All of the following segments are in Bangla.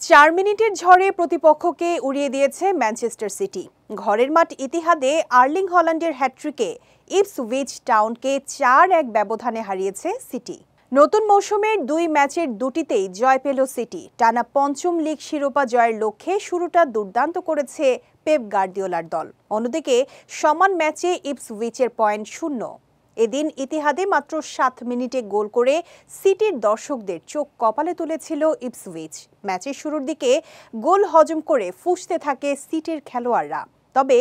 4 মিনিটের ঝড়ে প্রতিপক্ষকে উড়িয়ে দিয়েছে ম্যানচেস্টার সিটি। ঘরের মাঠ ইতিহাদে আর্লিং হল্যান্ডের হ্যাটট্রিকে ইপসউইচ টাউনকে 4-1 ব্যবধানে হারিয়েছে সিটি। নতুন মৌসুমের 2 ম্যাচের দুটিতেই জয় পেল সিটি। টানা পঞ্চম লিগ শিরোপা জয়ের লক্ষ্যে শুরুটা দুর্দান্ত করেছে পেপ গার্দিওলার দল। অন্যদিকে সমান ম্যাচে ইপসউইচের পয়েন্ট শূন্য। এদিন ইতিহাদে মাত্র 7 মিনিটে গোল করে সিটির দর্শকদের চোখ কপালে তুলেছিল ইপসউইচ। ম্যাচের শুরুর দিকে গোল হজম করে ফুঁসতে থাকে সিটির খেলোয়াড়রা। তবে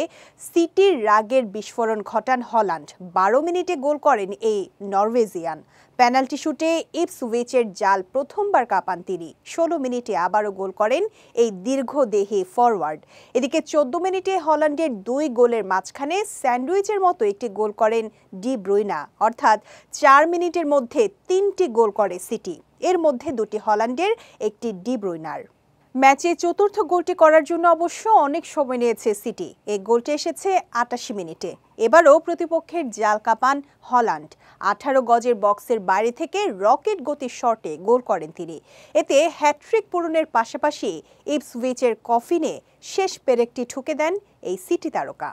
সিটির রাগের বিস্ফোরণ ঘটান হল্যান্ড। 12 মিনিটে গোল করেন এই নরওয়েজিয়ান। পেনাল্টি শুটে ইপসউইচের জাল প্রথমবার কাঁপান তিনি। 16 মিনিটে আবারও গোল করেন এই দীর্ঘদেহী ফরওয়ার্ড। এদিকে 14 মিনিটে হল্যান্ডের 2 গোলের মাঝখানে স্যান্ডউইচের মতো একটি গোল করেন ডি ব্রুইনা। অর্থাৎ 4 মিনিটের মধ্যে 3টি গোল করে সিটি। এর মধ্যে 2টি হল্যান্ডের, একটি ডি ব্রুইনার। ম্যাচে চতুর্থ গোলটি করার জন্য অবশ্য অনেক সময় নিয়েছে সিটি। এই গোলটি এসেছে 88 মিনিটে। এবারও প্রতিপক্ষের জাল কাঁপান হল্যান্ড। 18 গজের বক্সের বাইরে থেকে রকেট গতির শটে গোল করেন তিনি। এতে হ্যাটট্রিক পূরণের পাশাপাশি ইপসউইচের কফিনে শেষ পেরেকটি ঠুকে দেন এই সিটি তারকা।